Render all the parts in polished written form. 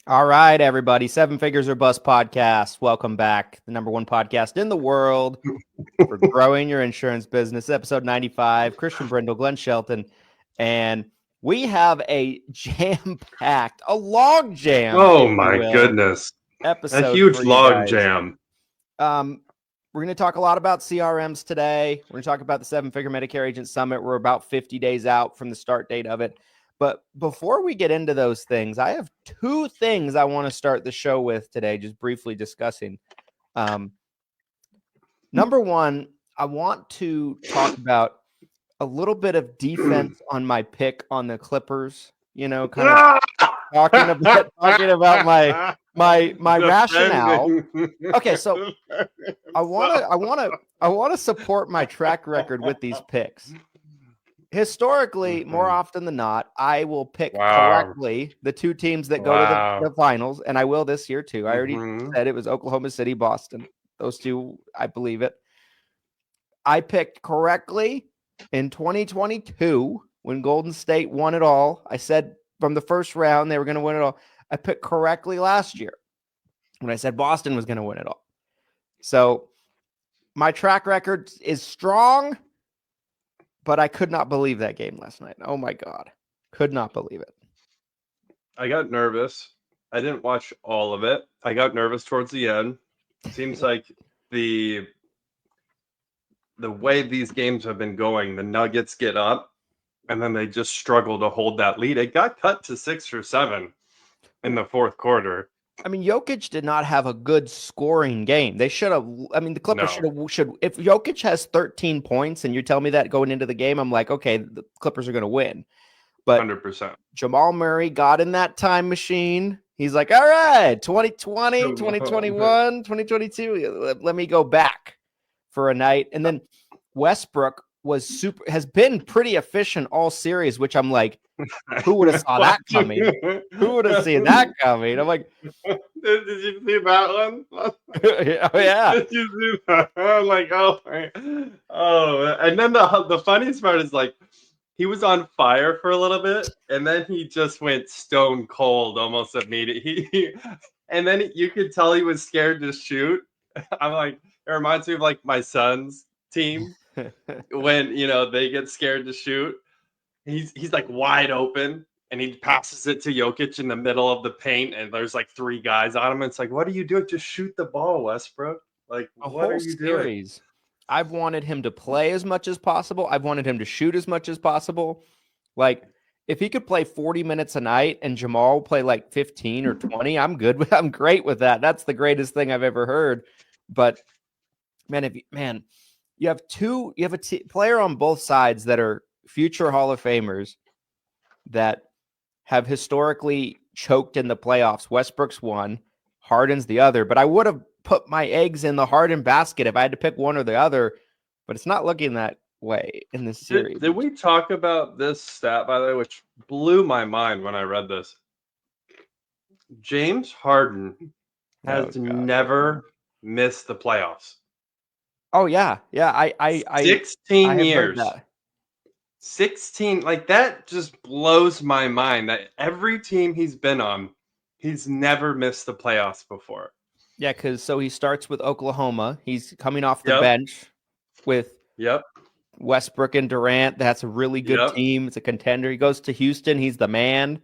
All right, everybody. Seven Figures or Bust podcast. Welcome back. The number one podcast in the world for growing your insurance business. Episode 95. Christian Brindle, Glenn Shelton. And we have a jam-packed, a log jam, Oh if you my will, goodness. A episode huge for you log guys. jam. We're going to talk a lot about CRMs today. We're going to talk about the Seven Figure Medicare Agent Summit. We're about 50 days out from the start date of it. But before we get into those things, I have two things I want to start the show with today, just briefly discussing. Number one, I want to talk about a little bit of defense on my pick on the Clippers, kind of talking about my rationale. Okay, so I want to support my track record with these picks. Historically, more often than not, I will pick correctly the two teams that go to the finals, and I will this year too. I already said it was Oklahoma City, Boston. Those two, I believe it. I picked correctly in 2022 when Golden State won it all. I said from the first round they were going to win it all. I picked correctly last year when I said Boston was going to win it all. So my track record is strong. But I could not believe that game last night. Oh, my God. Could not believe it. I got nervous. I didn't watch all of it. I got nervous towards the end. Seems like the way these games have been going, the Nuggets get up, and then they just struggle to hold that lead. It got cut to 6 or 7 in the fourth quarter. I mean, Jokic did not have a good scoring game. They should have. I mean, the Clippers should. If Jokic has 13 points and you tell me that going into the game, I'm like, okay, the Clippers are going to win. But 100%. Jamal Murray got in that time machine. He's like, all right, 2020, 2021, 2022. Let me go back for a night. And then Westbrook has been pretty efficient all series, which I'm like, who would have saw that coming? Who would have seen that coming? I'm like, did you see that one? Oh yeah. Did you see that? I'm like, oh, and then the funniest part is like he was on fire for a little bit, and then he just went stone cold almost immediately. And then you could tell he was scared to shoot. I'm like, it reminds me of like my son's team when they get scared to shoot. He's like wide open, and he passes it to Jokic in the middle of the paint, and there's like 3 guys on him. It's like, what are you doing? Just shoot the ball, Westbrook. Like, what are you doing? I've wanted him to play as much as possible. I've wanted him to shoot as much as possible. Like, if he could play 40 minutes a night and Jamal play like 15 or 20, I'm good. I'm great with that. That's the greatest thing I've ever heard. But man, you have a player on both sides that are future Hall of Famers that have historically choked in the playoffs. Westbrook's one, Harden's the other, but I would have put my eggs in the Harden basket if I had to pick one or the other, but it's not looking that way in this series. Did we talk about this stat, by the way, which blew my mind when I read this? James Harden has never missed the playoffs. Oh yeah. I 16 years. 16, like that just blows my mind that every team he's been on, he's never missed the playoffs before. Yeah, because he starts with Oklahoma. He's coming off the bench with Westbrook and Durant. That's a really good team. It's a contender. He goes to Houston. He's the man.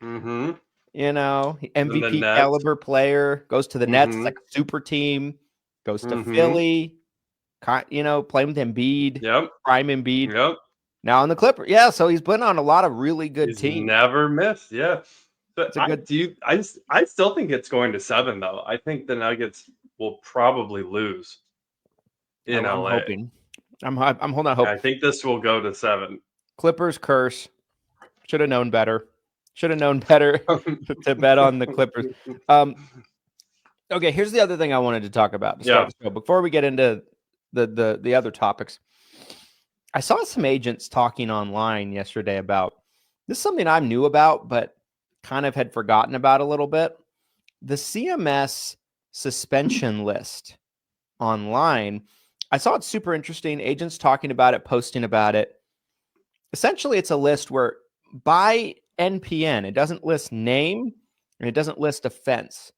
Mm-hmm. MVP caliber player. Goes to the Nets. It's like a super team. Goes to Philly. Play with Embiid. Prime Embiid. Now on the Clippers. Yeah, so he's been on a lot of really good teams. Never missed. Yeah. But I still think it's going to 7, though. I think the Nuggets will probably lose in LA. I'm hoping. I'm holding out hope. I think this will go to 7. Clippers curse. Should have known better. To bet on the Clippers. Okay, here's the other thing I wanted to talk about to start the show. Before we get into the other topics. I saw some agents talking online yesterday about this is something I knew about, but kind of had forgotten about a little bit. The CMS suspension list online. I saw it super interesting. Agents talking about it, posting about it. Essentially, it's a list where by NPN, it doesn't list name, and it doesn't list offense,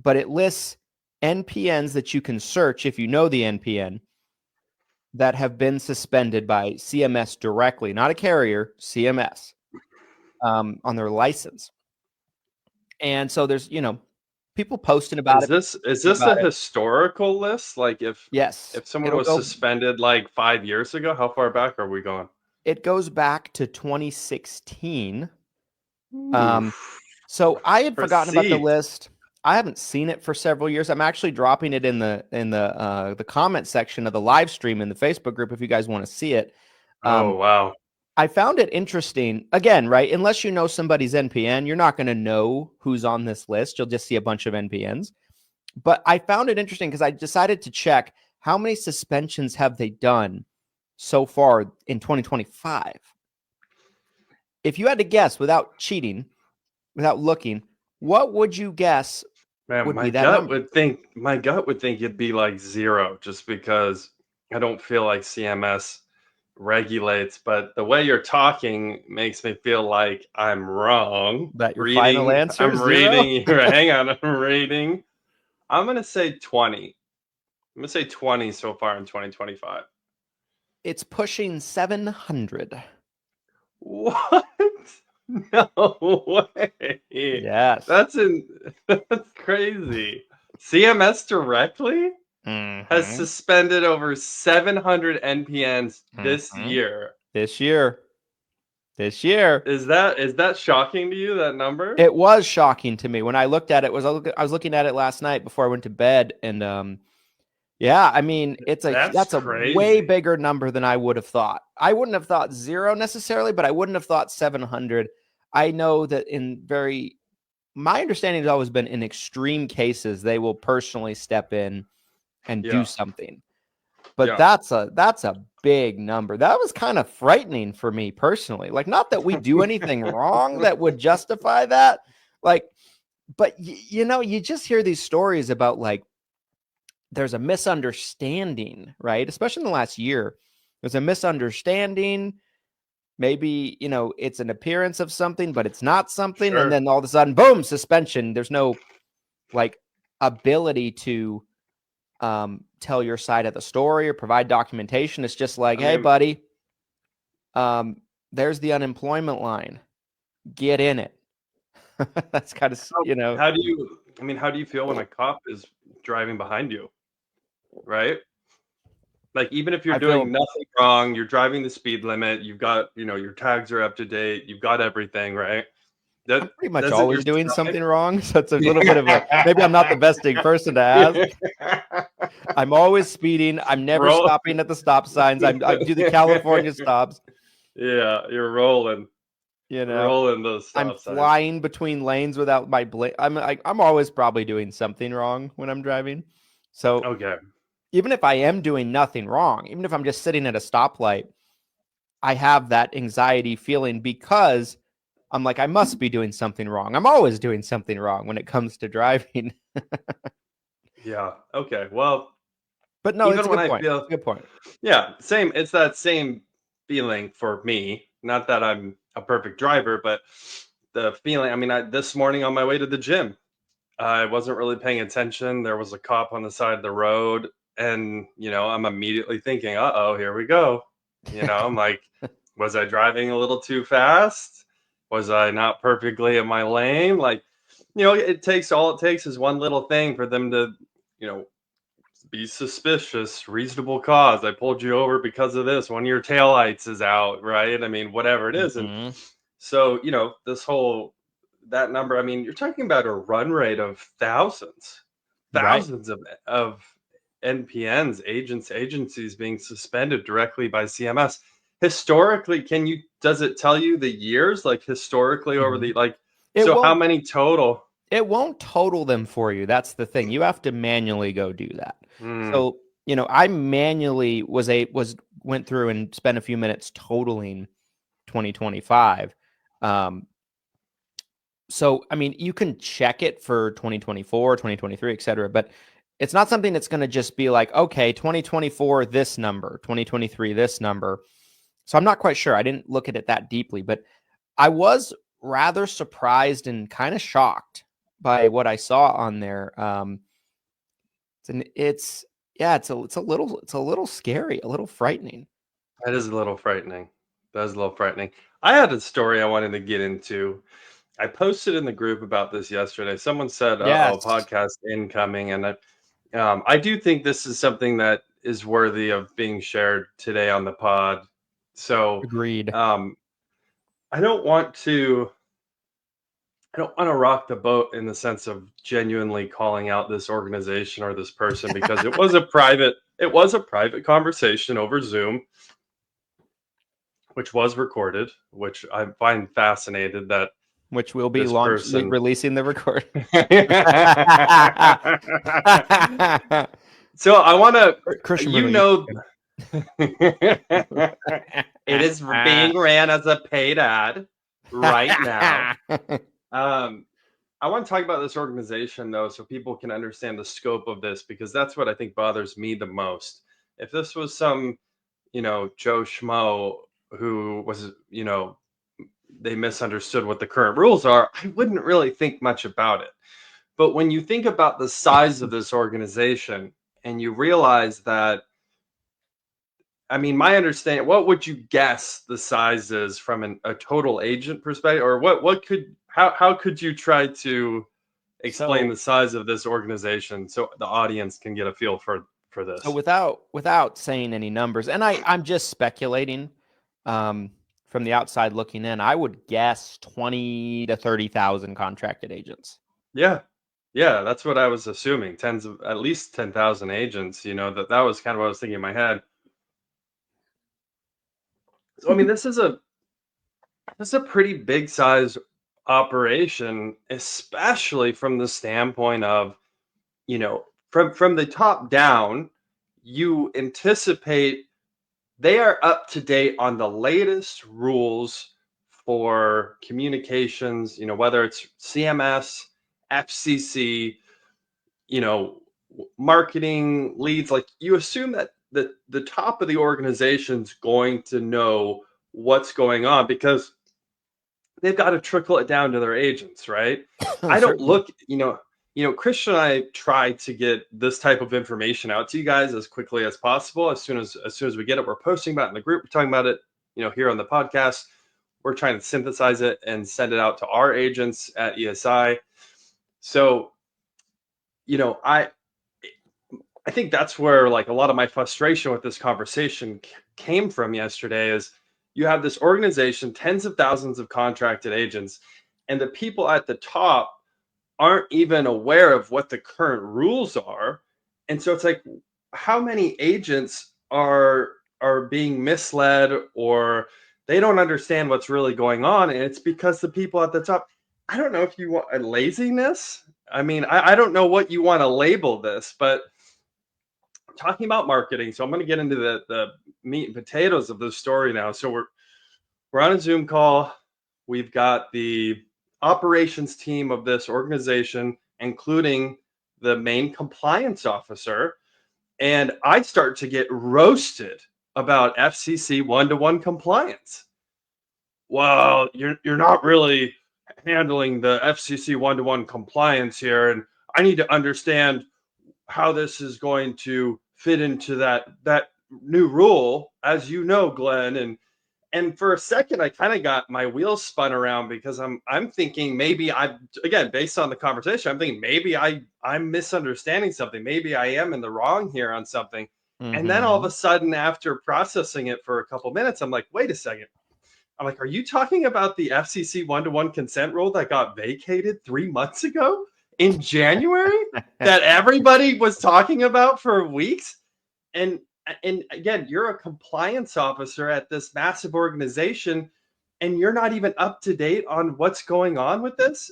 but it lists NPNs that you can search if you know the NPN that have been suspended by CMS directly, not a carrier, CMS, on their license. And so there's, people posting about Is it. this a historical list? Like if Yes. someone was suspended like 5 years ago, how far back are we going? It goes back to 2016. Oof. So I had forgotten about the Proceed. list. I haven't seen it for several years. I'm actually dropping it in the comment section of the live stream in the Facebook group if you guys want to see it. Oh wow. I found it interesting. Again, right? Unless you know somebody's NPN, you're not going to know who's on this list. You'll just see a bunch of NPNs. But I found it interesting because I decided to check how many suspensions have they done so far in 2025. If you had to guess without cheating, without looking, what would you guess Man, would my be that gut number? would think it'd be like 0, just because I don't feel like CMS regulates, but the way you're talking makes me feel like I'm wrong. That your final answer? I'm 0? reading here. Hang on, I'm reading. I'm gonna say 20. I'm gonna say 20 so far in 2025. It's pushing 700. What? No way. Yes. That's crazy. CMS directly has Mhm. suspended over 700 NPNs this Mhm. year. This year. Is that shocking to you, that number? It was shocking to me when I looked at it. I was looking at it last night before I went to bed, and yeah, I mean, That's that's a way crazy. bigger number than I would have thought. I wouldn't have thought 0 necessarily, but I wouldn't have thought 700. I know that my understanding has always been in extreme cases, they will personally step in and do Yeah. something. But Yeah. that's a big number. That was kind of frightening for me personally. Like, not that we do anything wrong that would justify that. Like, but you just hear these stories about like there's a misunderstanding, right? Especially in the last year. There's a misunderstanding. Maybe, it's an appearance of something, but it's not something. Sure. And then all of a sudden, boom, suspension. There's no like ability to tell your side of the story or provide documentation. It's just like, hey, buddy, there's the unemployment line. Get in it. That's kind of, How do you feel when a cop is driving behind you? Right? Like, even if you're I feel doing nothing wrong, you're driving the speed limit, you've got, your tags are up to date, you've got everything, right? I'm pretty much Doesn't your always doing stomach something wrong. So it's a little bit of maybe I'm not the best person to ask. I'm always speeding. I'm never Roll. stopping at the stop signs. I do the California stops. Yeah, you're rolling those I'm stop signs. flying between lanes without my I'm always probably doing something wrong when I'm driving. So Okay. even if I am doing nothing wrong, even if I'm just sitting at a stoplight, I have that anxiety feeling because I'm like, I must be doing something wrong. I'm always doing something wrong when it comes to driving. Yeah. Okay. Well, But no, even it's a when good I point. feel, It's a good point. yeah, same. It's that same feeling for me. Not that I'm a perfect driver, but the feeling. I mean, this morning on my way to the gym, I wasn't really paying attention. There was a cop on the side of the road, and I'm immediately thinking, "Uh oh, here we go." I'm like, was I driving a little too fast? Was I not perfectly in my lane? Like, all it takes is one little thing for them to, you know, be suspicious, reasonable cause. I pulled you over because of this. One of your taillights is out, right? I mean, whatever it is. And Mhm. so, that number, I mean, you're talking about a run rate of thousands, Right. thousands of NPNs, agencies being suspended directly by CMS. Historically, does it tell you the years, like historically over Mhm. the, like, It so how won't many total? it won't total them for you. That's the thing. You have to manually go do that. Hmm. So, I manually went through and spent a few minutes totaling 2025. So, I mean, you can check it for 2024, 2023, et cetera, but it's not something that's going to just be like, okay, 2024, this number, 2023, this number. So I'm not quite sure. I didn't look at it that deeply, but I was rather surprised and kind of shocked by what I saw on there. It's a little scary, a little frightening. That is a little frightening. That is a little frightening. I had a story I wanted to get into. I posted in the group about this yesterday. Someone said, "Uh-oh, Yes. podcast incoming," and I do think this is something that is worthy of being shared today on the pod. So, Agreed. I don't want to rock the boat in the sense of genuinely calling out this organization or this person because it was a private conversation over Zoom, which was recorded, which I find fascinated that Which will be this person releasing the record. So I want to, Christian you Brindle, know, it is being ran as a paid ad right now. I want to talk about this organization though, so people can understand the scope of this, because that's what I think bothers me the most. If this was some, Joe Schmo who was, they misunderstood what the current rules are, I wouldn't really think much about it. But when you think about the size of this organization and you realize that, I mean, my understanding, what would you guess the size is from a total agent perspective? Or how could you try to explain the size of this organization so the audience can get a feel for this? So without saying any numbers, and I'm just speculating, from the outside looking in, I would guess 20 to 30,000 contracted agents. Yeah, that's what I was assuming. At least 10,000 agents. That was kind of what I was thinking in my head. So I mean, this is a pretty big size operation, especially from the standpoint of, from the top down, you anticipate they are up to date on the latest rules for communications, whether it's CMS, FCC, marketing leads. Like, you assume that the top of the organization's going to know what's going on because they've got to trickle it down to their agents, right? I don't look, Christian and I try to get this type of information out to you guys as quickly as possible. As soon as we get it, we're posting about it in the group. We're talking about it, here on the podcast. We're trying to synthesize it and send it out to our agents at ESI. So, I think that's where, like, a lot of my frustration with this conversation came from yesterday is you have this organization, tens of thousands of contracted agents, and the people at the top aren't even aware of what the current rules are. And so it's like, how many agents are being misled, or they don't understand what's really going on? And it's because the people at the top, I don't know if you want a laziness. I mean, I don't know what you want to label this, but talking about marketing. So I'm going to get into the meat and potatoes of this story now. So we're on a Zoom call. We've got the operations team of this organization, including the main compliance officer. And I start to get roasted about FCC one-to-one compliance. Well, you're not really handling the FCC one-to-one compliance here, and I need to understand how this is going to fit into that new rule, as you know, Glenn. And for a second, I kind of got my wheels spun around because I'm thinking maybe again, based on the conversation, I'm thinking maybe I'm misunderstanding something. Maybe I am in the wrong here on something. Mm-hmm. And then all of a sudden, after processing it for a couple minutes, I'm like, wait a second. I'm like, are you talking about the FCC one-to-one consent rule that got vacated 3 months ago in January that everybody was talking about for weeks? And again, you're a compliance officer at this massive organization, and you're not even up to date on what's going on with this.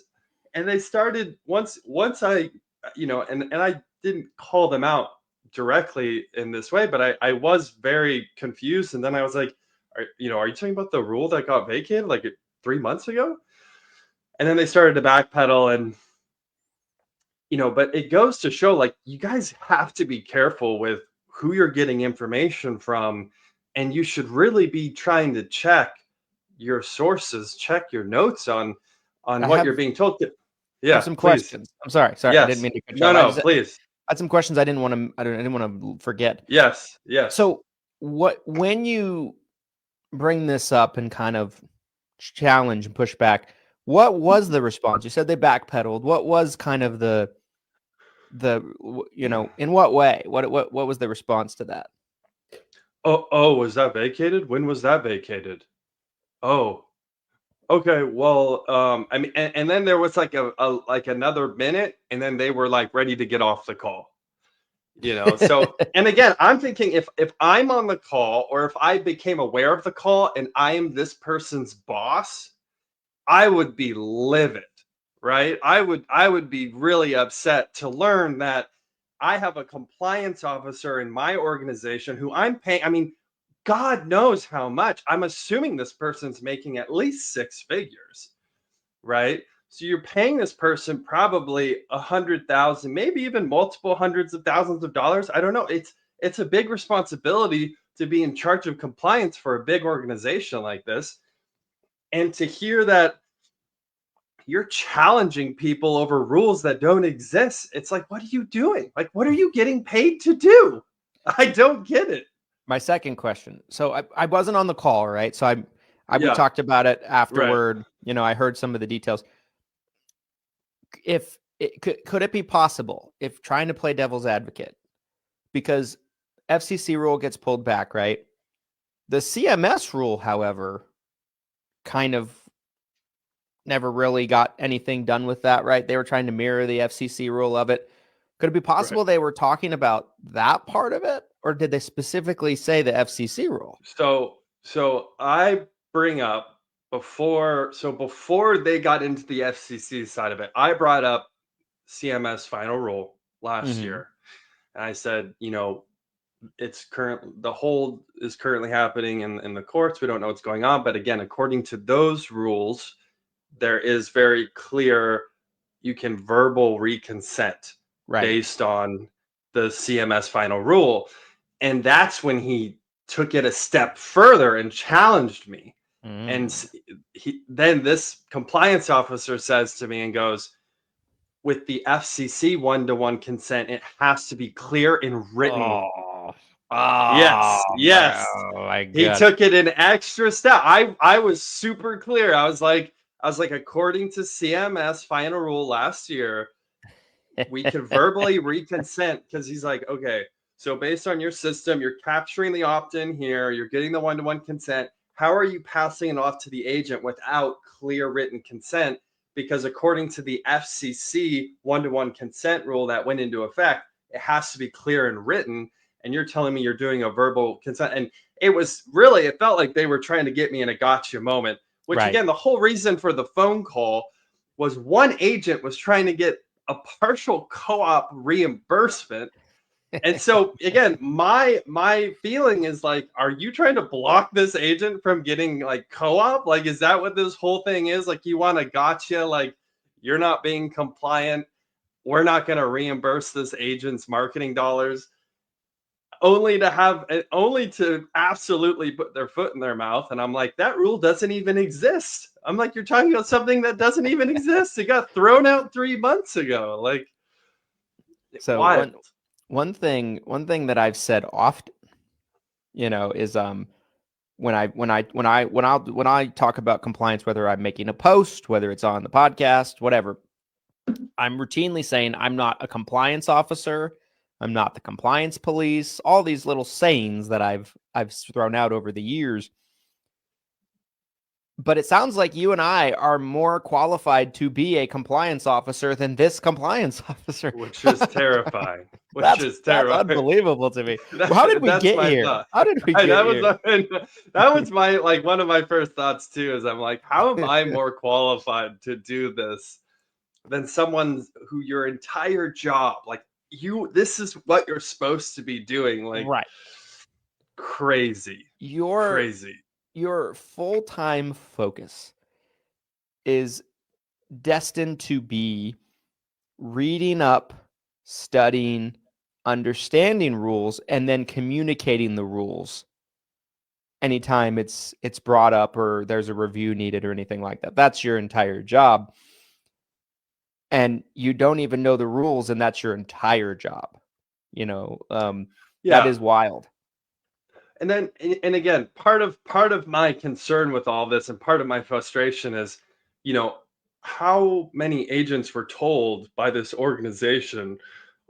And they started once I, and I didn't call them out directly in this way, but I was very confused. And then I was like, are you talking about the rule that got vacated like 3 months ago? And then they started to backpedal, and but it goes to show, like, you guys have to be careful with who you're getting information from, and you should really be trying to check your sources, check your notes on what you're being told. Yeah, have some please. questions. I'm sorry. I Yes. didn't mean to cut you No, off. no, please. I had some questions I didn't want to forget. Yes, yes. So when you bring this up and kind of challenge and push back, what was the response? You said they backpedaled. What was kind of in what way? What was the response to that? Oh, was that vacated? When was that vacated? Oh, okay. Well, I mean, and then there was like like another minute, and then they were like ready to get off the call. So and again, I'm thinking if I'm on the call or if I became aware of the call and I am this person's boss, I would be livid, right? I would be really upset to learn that I have a compliance officer in my organization who I'm paying. I mean, God knows how much. I'm assuming this person's making at least six figures, right? So you're paying this person probably 100,000, maybe even multiple hundreds of thousands of dollars. I don't know. It's a big responsibility to be in charge of compliance for a big organization like this. And to hear that you're challenging people over rules that don't exist, it's like, what are you doing? Like, what are you getting paid to do? I don't get it. My second question. So I wasn't on the call, right? So we Yeah, talked about it right. afterward. I heard some of the details. If it could it be possible, if trying to play devil's advocate, because FCC rule gets pulled back, right? The CMS rule, however, kind of never really got anything done with that, right? They were trying to mirror the FCC rule of it. Could it be possible they were talking about that part of it, or did they specifically say the FCC rule? So I bring up before they got into the FCC side of it, I brought up CMS final rule last year, and I said, the hold is currently happening in the courts. We don't know what's going on, but again, according to those rules, there is very clear you can verbal reconsent based on the CMS final rule. And that's when he took it a step further and challenged me. And then this compliance officer says to me and goes, with the FCC one-to-one consent, it has to be clear and written. Yes. He took it an extra step. I was super clear. I was like, according to CMS final rule last year, we can verbally reconsent, because he's like, okay, so based on your system, you're capturing the opt-in here, you're getting the one-to-one consent. How are you passing it off to the agent without clear written consent? Because according to the FCC one-to-one consent rule that went into effect, it has to be clear and written. And you're telling me you're doing a verbal consent. And it felt like they were trying to get me in a gotcha moment, which again, the whole reason for the phone call was one agent was trying to get a partial co-op reimbursement. And so again, my feeling is like, are you trying to block this agent from getting like co-op? Like, is that what this whole thing is? Like, you want to gotcha, like, you're not being compliant, we're not going to reimburse this agent's marketing dollars, only to absolutely put their foot in their mouth. And I'm like, that rule doesn't even exist. I'm like, you're talking about something that doesn't even exist. It got thrown out 3 months ago. Like, so wild. one thing that I've said often, is when I talk about compliance, whether I'm making a post, whether it's on the podcast, whatever, I'm routinely saying I'm not a compliance officer, I'm not the compliance police, all these little sayings that I've thrown out over the years. But it sounds like you and I are more qualified to be a compliance officer than this compliance officer, which is terrifying. That's unbelievable to me. How did we get here? Thought. How did we get here? That was one of my first thoughts too. Is I'm like, how am I more qualified to do this than someone who your entire job, like, this is what you're supposed to be doing, like, crazy. Your full-time focus is destined to be reading up, studying, understanding rules, and then communicating the rules anytime it's brought up or there's a review needed or anything like that. That's your entire job. and you don't even know the rules, and that's your entire job. That Yeah. is wild. And then, and again, part of my concern with all this, and part of my frustration is, how many agents were told by this organization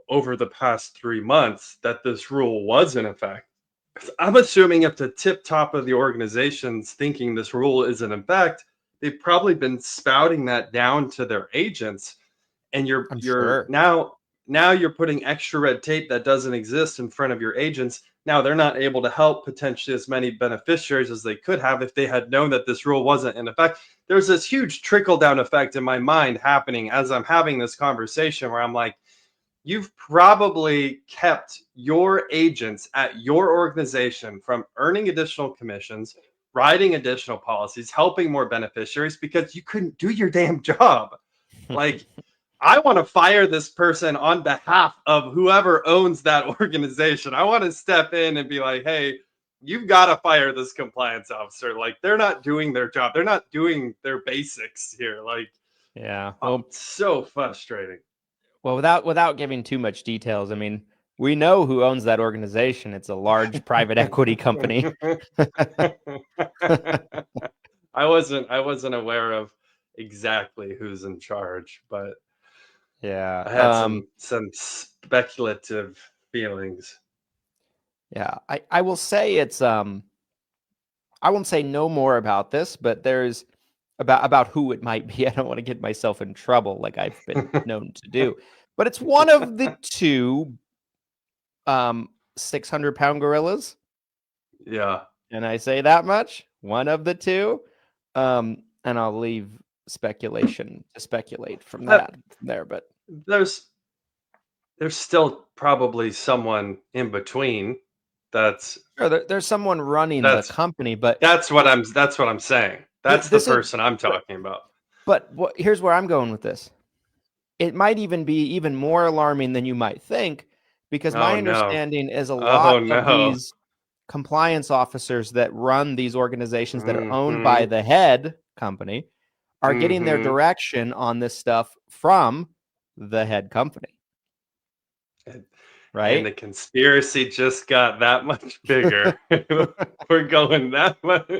over the past 3 months that this rule was in effect. 'Cause I'm assuming if the tip top of the organization's thinking this rule is in effect, they've probably been spouting that down to their agents, and you're I'm you're sure. now you're putting extra red tape that doesn't exist in front of your agents. Now they're not able to help potentially as many beneficiaries as they could have if they had known that this rule wasn't in effect. There's this huge trickle down effect in my mind happening as I'm having this conversation where I'm like, you've probably kept your agents at your organization from earning additional commissions, writing additional policies, helping more beneficiaries because you couldn't do your damn job. Like, I want to fire this person on behalf of whoever owns that organization. I want to step in and be like, hey, you've got to fire this compliance officer. Like, they're not doing their job. They're not doing their basics here. Like, Yeah. Well, so frustrating. Well, without giving too much details, I mean, we know who owns that organization. It's a large private equity company. I wasn't aware of exactly who's in charge, but Yeah. I had some speculative feelings. Yeah. I will say it's I won't say no more about this, but there's about who it might be. I don't want to get myself in trouble like I've been known to do. But it's one of the two 600-pound gorillas. Yeah. And I say that much. One of the two. And I'll leave speculation to speculate from there. But there's still probably someone in between that's sure, there's someone running the company, but that's what I'm saying. That's the person I'm talking about. But here's where I'm going with this. It might even be even more alarming than you might think, because my understanding is a lot of these compliance officers that run these organizations that are owned by the head company are getting their direction on this stuff from the head company. Right? And the conspiracy just got that much bigger. We're going that much.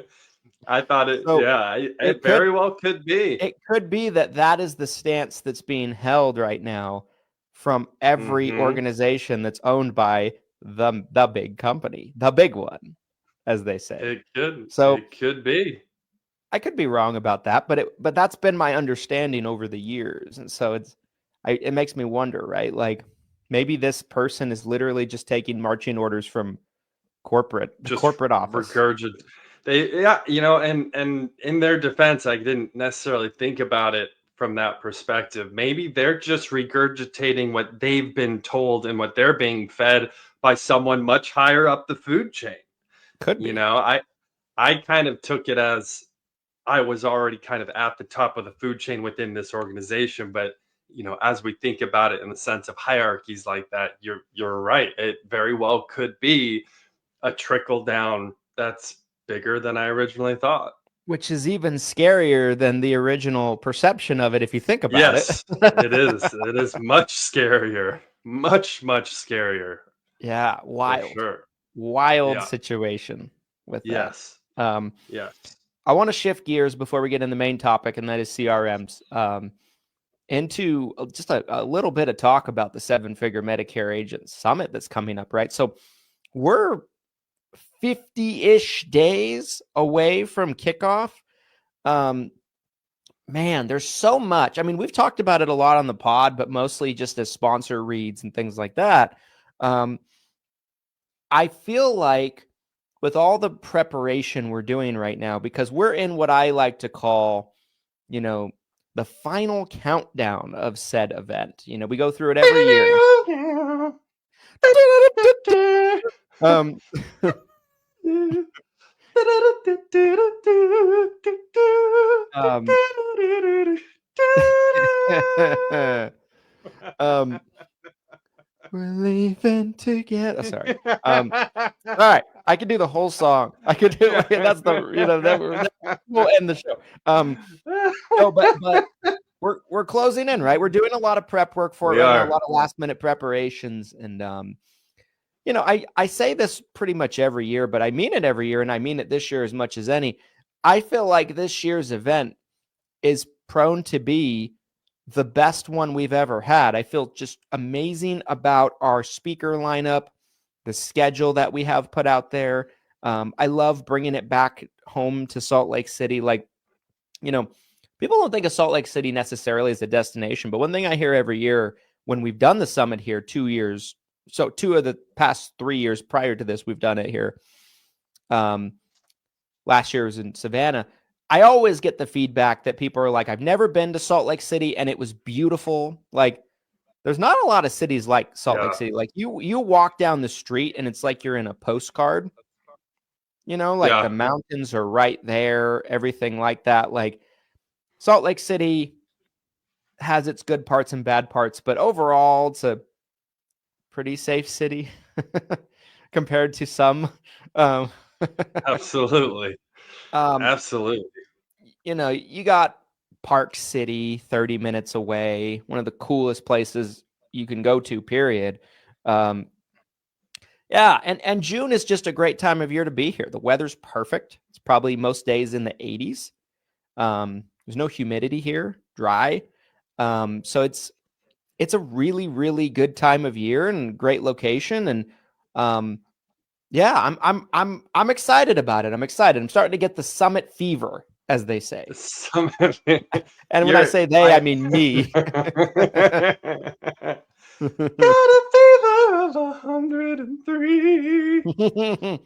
I thought it very well could be. It could be that is the stance that's being held right now from every organization that's owned by the big company, the big one, as they say. It could be. I could be wrong about that, but that's been my understanding over the years, and so it makes me wonder, right? Like, maybe this person is literally just taking marching orders from corporate office. And in their defense, I didn't necessarily think about it from that perspective. Maybe they're just regurgitating what they've been told and what they're being fed by someone much higher up the food chain. Could be. I kind of took it as I was already kind of at the top of the food chain within this organization, but as we think about it in the sense of hierarchies like that, you're right. It very well could be a trickle down that's bigger than I originally thought. Which is even scarier than the original perception of it, if you think about it. Yes, it is. It is much scarier. Much, much scarier. Yeah, wild. Sure. Wild situation with that. Yes. I want to shift gears before we get in the main topic, and that is CRMs. Into just a little bit of talk about the 7-figure Medicare Agent Summit that's coming up, right? So we're 50-ish days away from kickoff. Man, there's so much. I mean, we've talked about it a lot on the pod, but mostly just as sponsor reads and things like that. I feel like with all the preparation we're doing right now, because we're in what I like to call, the final countdown of said event. We go through it every year. We're leaving together. Oh, sorry. All right, I could do the whole song. I could do. That's the. We'll end the show. No, but we're we're closing in, right? We're doing a lot of prep work for it right now, a lot of last minute preparations. And, I say this pretty much every year, but I mean it every year. And I mean it this year as much as any. I feel like this year's event is prone to be the best one we've ever had. I feel just amazing about our speaker lineup, the schedule that we have put out there. I love bringing it back home to Salt Lake City. Like, people don't think of Salt Lake City necessarily as a destination, but one thing I hear every year when we've done the summit here, 2 years, so 2 of the past 3 years prior to this, we've done it here. Last year was in Savannah. I always get the feedback that people are like, I've never been to Salt Lake City and it was beautiful. Like, there's not a lot of cities like Salt Lake City. Like you walk down the street and it's like you're in a postcard, the mountains are right there, everything like that. Like, Salt Lake City has its good parts and bad parts, but overall it's a pretty safe city compared to some. Absolutely. Absolutely. You got Park City 30 minutes away, one of the coolest places you can go to, period. And June is just a great time of year to be here. The weather's perfect. It's probably most days in the 80s. There's no humidity here, dry. So it's a really, really good time of year and great location. And I'm excited about it. I'm excited. I'm starting to get the summit fever, as they say. And when I say they, I mean me. Got a fever of 103.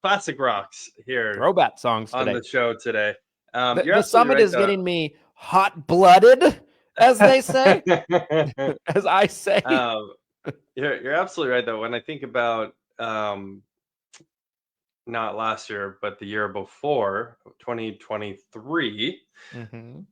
Classic rocks here. Throwback songs today. On the show today. The summit is getting me hot-blooded, as they say. As I say. You're absolutely right, though. When I think about not last year, but the year before, 2023,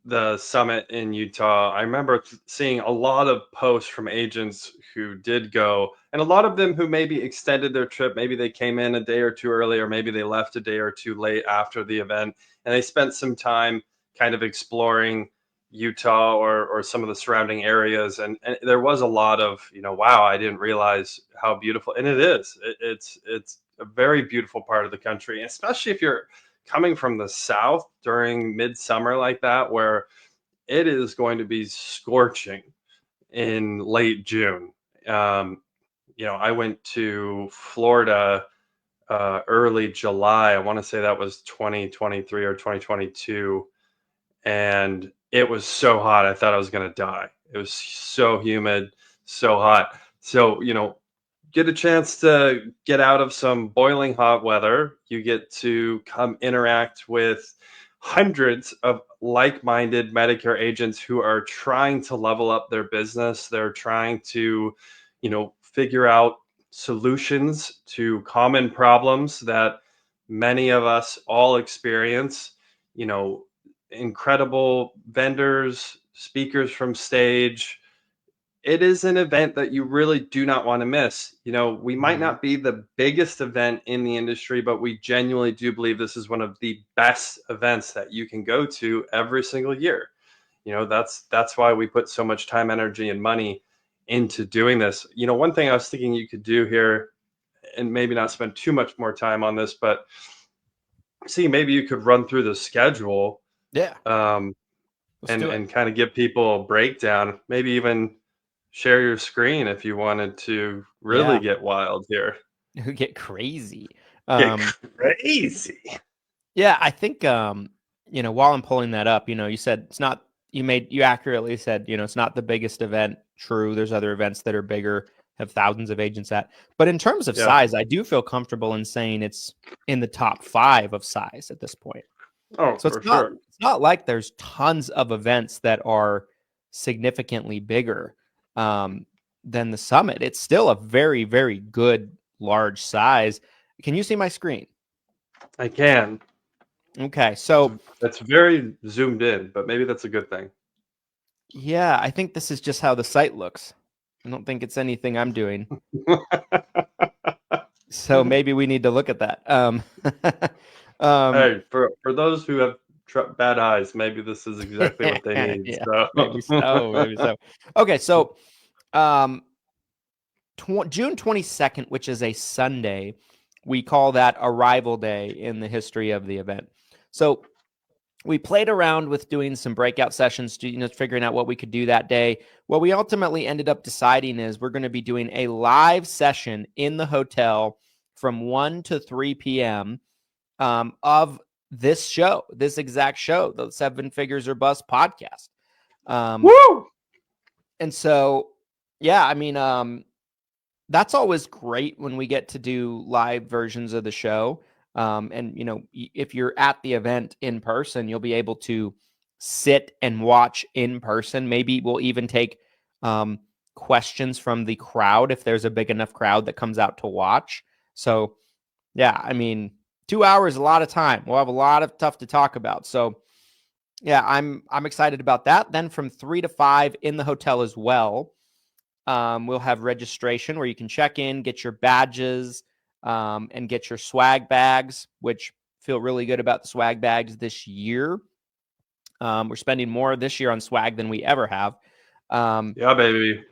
the summit in Utah, I remember seeing a lot of posts from agents who did go, and a lot of them who maybe extended their trip. Maybe they came in a day or two early, or maybe they left a day or two late after the event, and they spent some time kind of exploring Utah or some of the surrounding areas. And there was a lot of, wow, I didn't realize how beautiful. And it is. It's a very beautiful part of the country, especially if you're coming from the south during midsummer like that, where it is going to be scorching in late June. I went to Florida early July. I want to say that was 2023 or 2022. And it was so hot, I thought I was going to die. It was so humid, so hot. So, get a chance to get out of some boiling hot weather. You get to come interact with hundreds of like-minded Medicare agents who are trying to level up their business. They're trying to, figure out solutions to common problems that many of us all experience. Incredible vendors, speakers from stage. It is an event that you really do not want to miss. We might not be the biggest event in the industry, but we genuinely do believe this is one of the best events that you can go to every single year. That's why we put so much time, energy, and money into doing this. One thing I was thinking you could do here, and maybe not spend too much more time on this, but maybe you could run through the schedule. Yeah. And kind of give people a breakdown, maybe even share your screen if you wanted to really get wild here. Get crazy. Crazy. Yeah, I think while I'm pulling that up, you said it's not, you accurately said, it's not the biggest event. True, there's other events that are bigger, have thousands of agents at. But in terms of size, I do feel comfortable in saying it's in the top 5 of size at this point. Oh, so for sure. It's not like there's tons of events that are significantly bigger than the summit. It's still a very, very good, large size. Can you see my screen? I can. Okay, so it's very zoomed in, but maybe that's a good thing. Yeah, I think this is just how the site looks. I don't think it's anything I'm doing. So maybe we need to look at that. Hey, for those who have bad eyes. Maybe this is exactly what they need. Yeah, So maybe so, maybe so. Okay, so um, June 22nd, which is a Sunday, we call that Arrival Day in the history of the event. So we played around with doing some breakout sessions, figuring out what we could do that day. What we ultimately ended up deciding is we're going to be doing a live session in the hotel from 1 to 3 p.m. Of this show, this exact show, the Seven Figures or Bust podcast. woo! And so, yeah, I mean, that's always great when we get to do live versions of the show. And, if you're at the event in person, you'll be able to sit and watch in person. Maybe we'll even take questions from the crowd if there's a big enough crowd that comes out to watch. So, yeah, I mean, 2 hours is a lot of time. We'll have a lot of stuff to talk about. So, yeah, I'm excited about that. Then from 3 to 5 in the hotel as well. We'll have registration where you can check in, get your badges, and get your swag bags, which feel really good about the swag bags this year. We're spending more this year on swag than we ever have. Yeah, baby.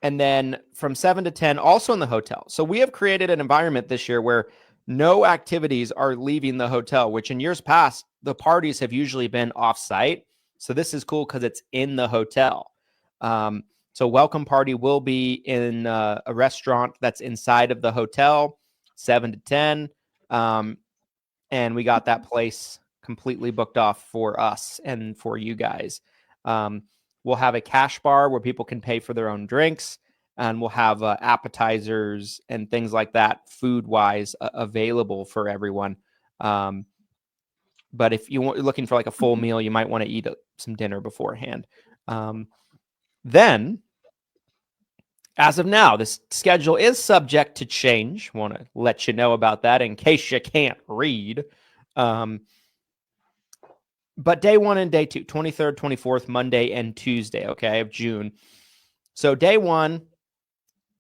And then from 7 to 10, also in the hotel. So we have created an environment this year where no activities are leaving the hotel, which in years past, the parties have usually been off-site. So this is cool because it's in the hotel. So welcome party will be in a restaurant that's inside of the hotel, 7 to 10. And we got that place completely booked off for us and for you guys. We'll have a cash bar where people can pay for their own drinks, and we'll have appetizers and things like that, food-wise, available for everyone. But if you're looking for like a full meal, you might want to eat some dinner beforehand. Then, as of now, this schedule is subject to change. Want to let you know about that in case you can't read. But day 1 and day 2, 23rd, 24th, Monday and Tuesday, okay, of June. So day 1,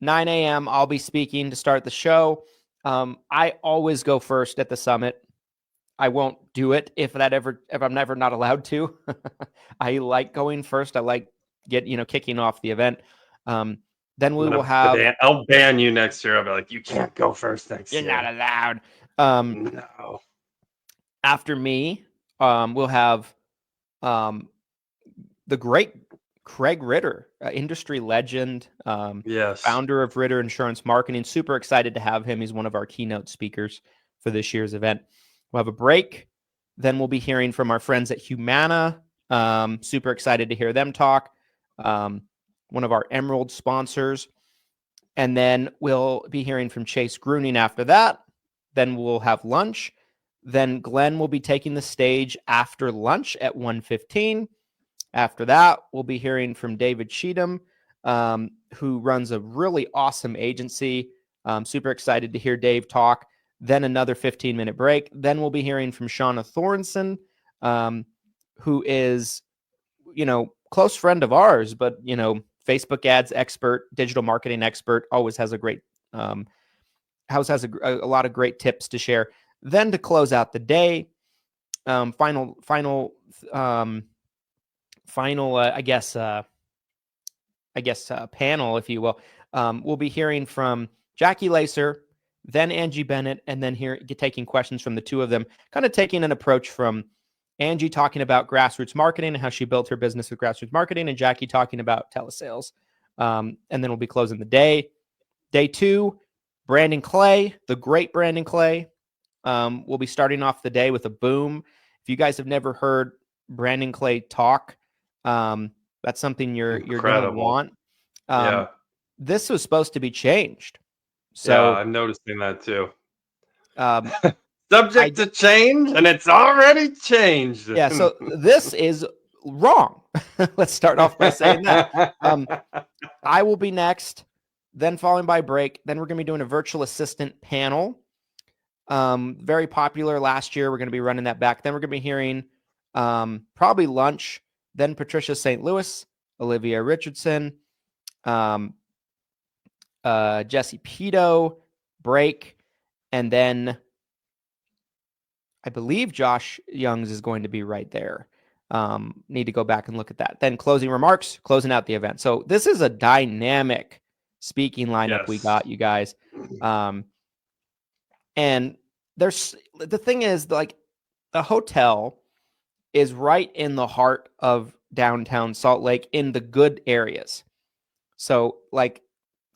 9 a.m., I'll be speaking to start the show. I always go first at the summit. I won't do it if I'm never not allowed to. I like going first. I like kicking off the event. Then we will have. I'll ban you next year. I'll be like, you can't go first next You're year. not allowed. No. After me, we'll have the great Craig Ritter, industry legend, Yes. founder of Ritter Insurance Marketing. Super excited to have him. He's one of our keynote speakers for this year's event. We'll have a break. Then we'll be hearing from our friends at Humana. Super excited to hear them talk. One of our Emerald sponsors. And then we'll be hearing from Chase Gruning after that. Then we'll have lunch. Then Glenn will be taking the stage after lunch at 1:15. After that, we'll be hearing from David Cheatham, who runs a really awesome agency. Super excited to hear Dave talk. Then another 15-minute break. Then we'll be hearing from Shauna Thornson, who is, close friend of ours, but, Facebook ads expert, digital marketing expert, always has a great, has a lot of great tips to share. Then to close out the day, final, panel, if you will. We'll be hearing from Jackie Lacer, then Angie Bennett, and then taking questions from the two of them, kind of taking an approach from Angie talking about grassroots marketing and how she built her business with grassroots marketing, and Jackie talking about telesales. And then we'll be closing the day. Day 2, Brandon Clay, the great Brandon Clay. We'll be starting off the day with a boom. If you guys have never heard Brandon Clay talk, that's something you're going to want. Yeah. This was supposed to be changed. So yeah, I'm noticing that too. Subject to change, and it's already changed. Yeah, so this is wrong. Let's start off by saying that. I will be next, then following by break. Then we're going to be doing a virtual assistant panel. Very popular last year. We're going to be running that back. Then we're going to be hearing probably lunch. Then Patricia St. Louis, Olivia Richardson, Jesse Pito, break, and then I believe Josh Young's is going to be right there. Need to go back and look at that. Then closing remarks, closing out the event. So this is a dynamic speaking lineup we got, you guys. And there's the thing is, like, the hotel is right in the heart of downtown Salt Lake in the good areas. So, like,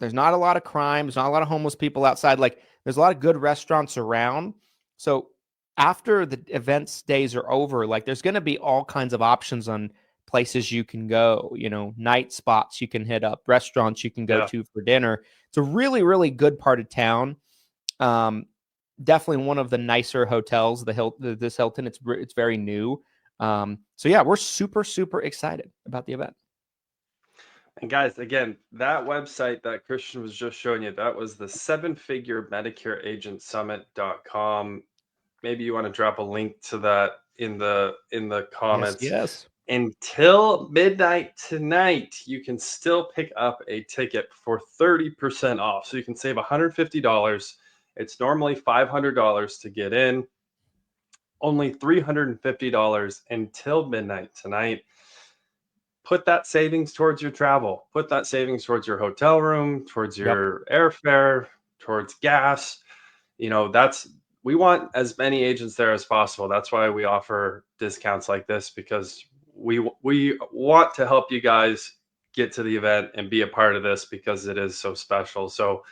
there's not a lot of crime. There's not a lot of homeless people outside. Like, there's a lot of good restaurants around. So after the events days are over, like, there's going to be all kinds of options on places you can go, night spots you can hit up, restaurants you can go to for dinner. It's a really, really good part of town. Definitely one of the nicer hotels, this Hilton. It's very new. So yeah, we're super, super excited about the event. And guys, again, that website that Christian was just showing you, that was the 7-figure Medicare Agent Summit.com. Maybe you want to drop a link to that in the comments. Yes. Until midnight tonight, you can still pick up a ticket for 30% off. So you can save $150. It's normally $500 to get in. Only $350 until midnight tonight. Put that savings towards your travel. Put that savings towards your hotel room, towards your airfare, towards gas. We want as many agents there as possible. That's why we offer discounts like this, because we want to help you guys get to the event and be a part of this, because it is so special. So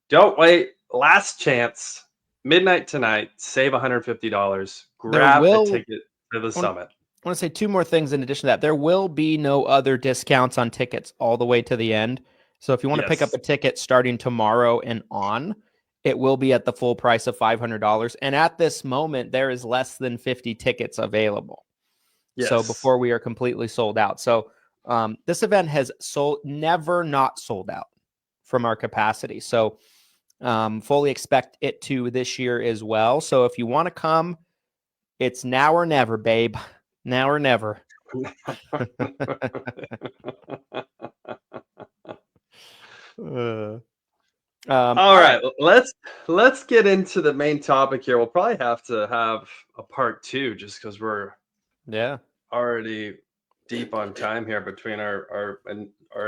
don't wait. Last chance. Midnight tonight. Save $150. Grab a ticket to the summit. I want to say two more things in addition to that. There will be no other discounts on tickets all the way to the end. So if you want to pick up a ticket starting tomorrow and on, it will be at the full price of $500. And at this moment, there is less than 50 tickets available. Yes. So before we are completely sold out. So this event has never not sold out from our capacity. So fully expect it to this year as well. So if you want to come, it's now or never, babe. Now or never. All right, let's get into the main topic here. We'll probably have to have a part 2, just because we're already deep on time here between our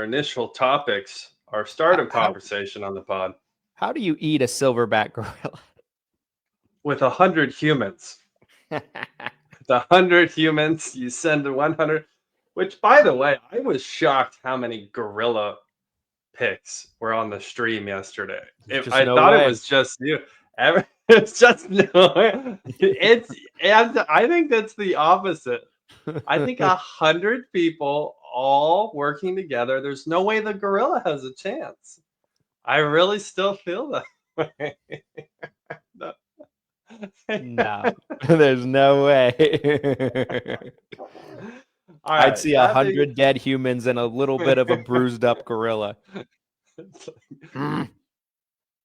initial topics, our start of conversation on the pod. How do you eat a silverback gorilla? With 100 humans. 100 humans, you send 100, which, by the way, I was shocked how many gorilla pics were on the stream yesterday. I thought it was just you. It's just no. I think that's the opposite. I think 100 people all working together. There's no way the gorilla has a chance. I really still feel that way. No, there's no way. I'd see 100 dead humans and a little bit of a bruised up gorilla. Like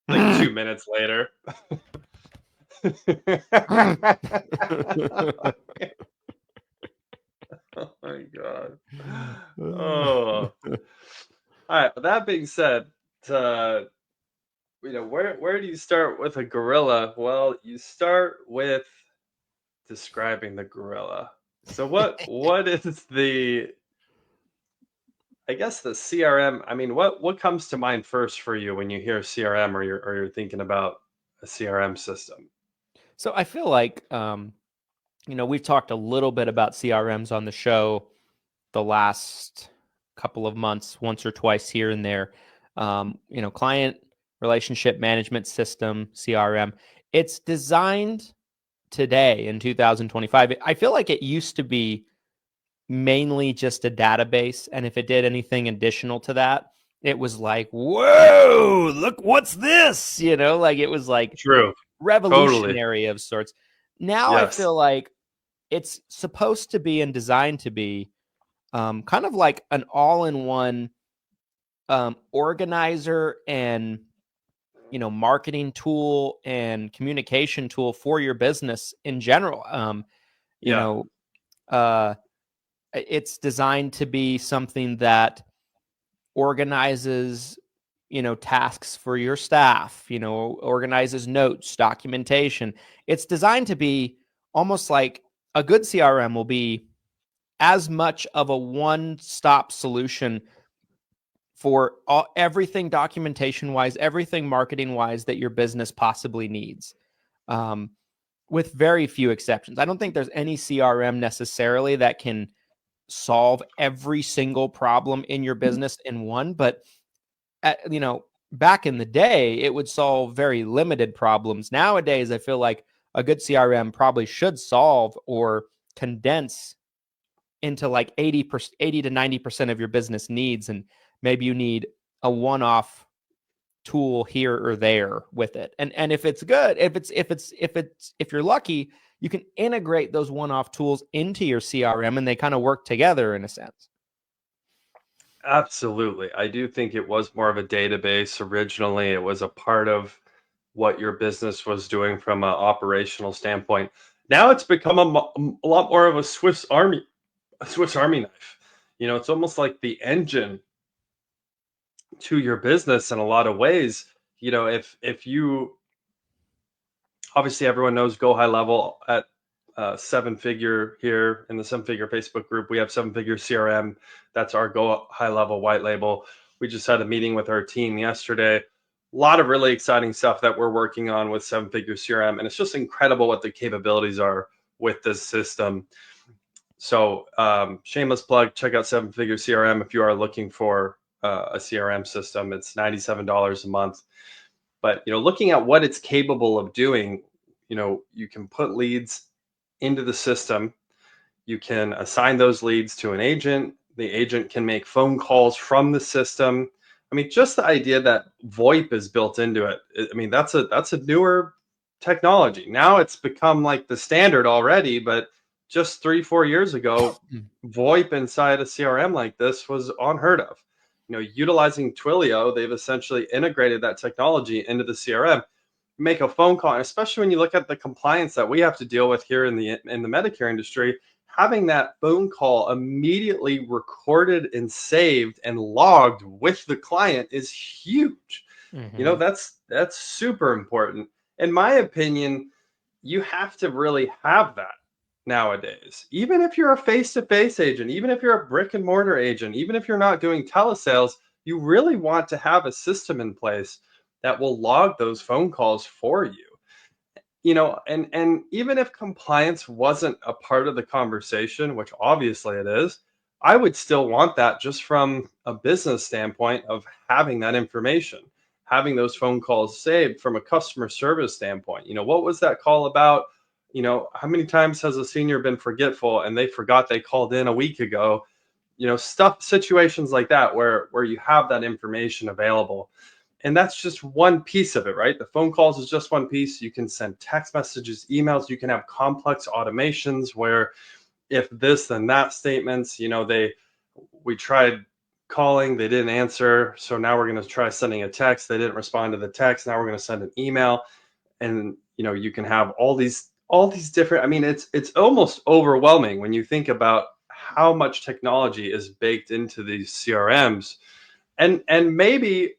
2 minutes later. Oh my God. Oh. All right. But that being said, where do you start with a gorilla? Well, you start with describing the gorilla. So what is the CRM? I mean, what comes to mind first for you when you hear CRM, or you're thinking about a CRM system? So I feel like we've talked a little bit about CRMs on the show the last couple of months, once or twice here and there. Client relationship management system, CRM. It's designed today in 2025. I feel like it used to be mainly just a database, and if it did anything additional to that, it was like, whoa, look, what's this? Like, it was like revolutionary of sorts. Now I feel like it's supposed to be and designed to be kind of like an all-in-one organizer and marketing tool and communication tool for your business in general. It's designed to be something that organizes tasks for your staff, organizes notes, documentation. It's designed to be almost like a good CRM will be as much of a one-stop solution for everything documentation-wise, everything marketing-wise that your business possibly needs, with very few exceptions. I don't think there's any CRM necessarily that can solve every single problem in your business in one, but back in the day, it would solve very limited problems. Nowadays, I feel like a good CRM probably should solve or condense into like 80 to 90% of your business needs. And maybe you need a one-off tool here or there with it. And if it's good, if you're lucky, you can integrate those one-off tools into your CRM and they kind of work together in a sense. Absolutely. I do think it was more of a database originally. It was a part of what your business was doing from an operational standpoint. Now it's become a lot more of a Swiss Army knife. It's almost like the engine to your business in a lot of ways. If you obviously everyone knows Go High Level at Seven Figure here in the Seven Figure Facebook group. We have Seven Figure CRM. That's our Go High Level white label. We just had a meeting with our team yesterday. A lot of really exciting stuff that we're working on with Seven Figure CRM. And it's just incredible what the capabilities are with this system. So shameless plug, check out Seven Figure CRM if you are looking for a CRM system. It's $97 a month. But looking at what it's capable of doing, you can put leads into the system. You can assign those leads to an agent. The agent can make phone calls from the system. I mean, just the idea that VoIP is built into it. I mean, that's a newer technology. Now it's become like the standard already, but just 3-4 years ago, VoIP inside a CRM like this was unheard of. Utilizing Twilio, they've essentially integrated that technology into the CRM. Make a phone call, especially when you look at the compliance that we have to deal with here in the Medicare industry. Having that phone call immediately recorded and saved and logged with the client is huge. Mm-hmm. That's super important. In my opinion, you have to really have that nowadays. Even if you're a face-to-face agent, even if you're a brick and mortar agent, even if you're not doing telesales, you really want to have a system in place that will log those phone calls for you. And even if compliance wasn't a part of the conversation, which obviously it is, I would still want that just from a business standpoint of having that information, having those phone calls saved from a customer service standpoint. What was that call about? How many times has a senior been forgetful and they forgot they called in a week ago? Situations like that where you have that information available. And that's just one piece of it, right? The phone calls is just one piece. You can send text messages, emails. You can have complex automations where if this then that statements, we tried calling, they didn't answer. So now we're going to try sending a text. They didn't respond to the text. Now we're going to send an email. And, you can have all these different, I mean, it's almost overwhelming when you think about how much technology is baked into these CRMs. And maybe,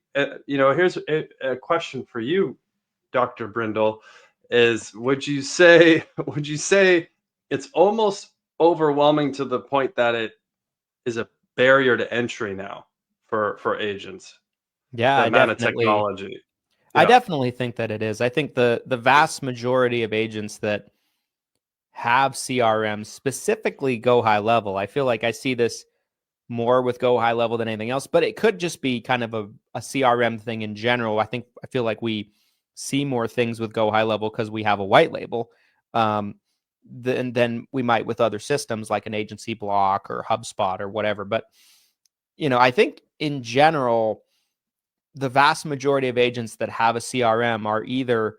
here's a question for you, Dr. Brindle, is would you say it's almost overwhelming to the point that it is a barrier to entry now for agents? Yeah, The amount of technology. I definitely think that it is. I think the vast majority of agents that have CRMs, specifically Go High Level, I feel like I see this more with Go High Level than anything else, but it could just be kind of a CRM thing in general. I feel like we see more things with Go High Level because we have a white label than we might with other systems like an Agency Block or HubSpot or whatever. But, I think in general, the vast majority of agents that have a CRM are either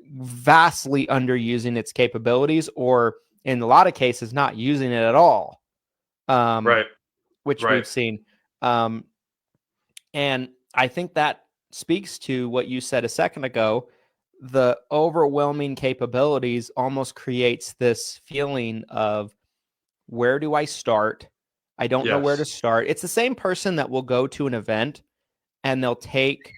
vastly underusing its capabilities or in a lot of cases not using it at all. Right. Which we've seen. And I think that speaks to what you said a second ago. The overwhelming capabilities almost creates this feeling of where do I start? I don't know where to start. It's the same person that will go to an event and they'll take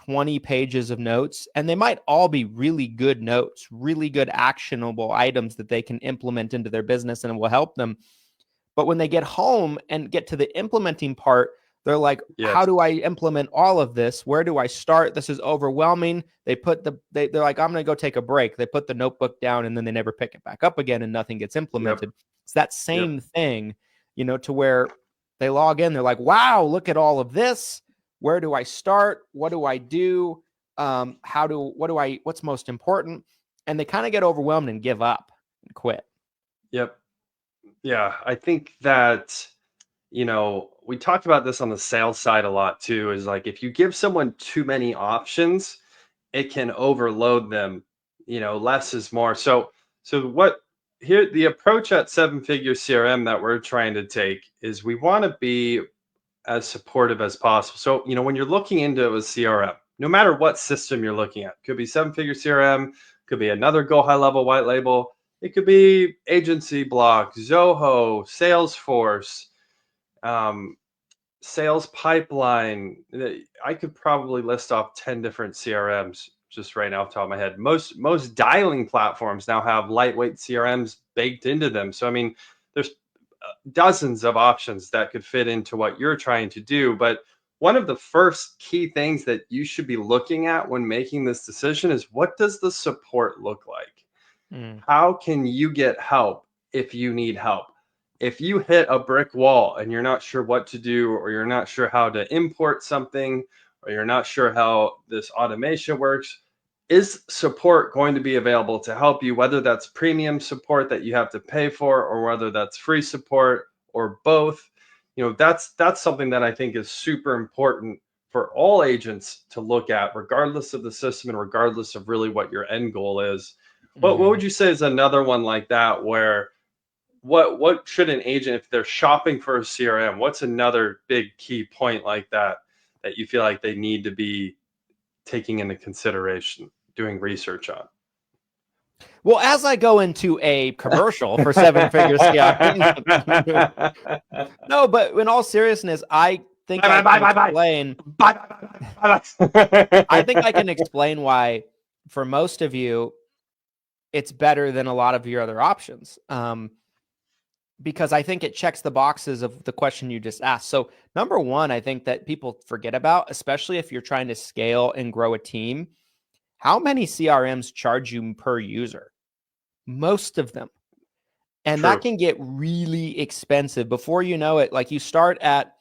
20 pages of notes, and they might all be really good notes, really good actionable items that they can implement into their business and it will help them. But when they get home and get to the implementing part, they're like, how do I implement all of this? Where do I start? This is overwhelming. They're like, I'm going to go take a break. They put the notebook down and then they never pick it back up again and nothing gets implemented. It's that same thing, to where they log in. They're like, wow, look at all of this. Where do I start? What do I do? What's most important? And they kind of get overwhelmed and give up and quit. Yep. Yeah. I think that, we talked about this on the sales side a lot too, is like, if you give someone too many options, it can overload them, less is more. So the approach at 7-Figure CRM that we're trying to take is we want to be as supportive as possible. So, when you're looking into a CRM, no matter what system you're looking at, could be 7-Figure CRM, could be another Go High Level white label, it could be Agency Block, Zoho, Salesforce, Sales Pipeline. I could probably list off 10 different CRMs just right now off the top of my head. Most dialing platforms now have lightweight CRMs baked into them. So, I mean, there's dozens of options that could fit into what you're trying to do. But one of the first key things that you should be looking at when making this decision is, what does the support look like? How can you get help if you need help? If you hit a brick wall and you're not sure what to do, or you're not sure how to import something, or you're not sure how this automation works, is support going to be available to help you, whether that's premium support that you have to pay for, or whether that's free support, or both? That's something that I think is super important for all agents to look at, regardless of the system and regardless of really what your end goal is. What would you say is another one like that, where what should an agent, if they're shopping for a CRM, what's another big key point like that you feel like they need to be taking into consideration, doing research on? Well, as I go into a commercial for 7-Figure CRM, no, but in all seriousness, I think I can explain why, for most of you, it's better than a lot of your other options. Because I think it checks the boxes of the question you just asked. So number one, I think that people forget about, especially if you're trying to scale and grow a team, how many CRMs charge you per user? Most of them. And that can get really expensive. Before you know it, like, you start at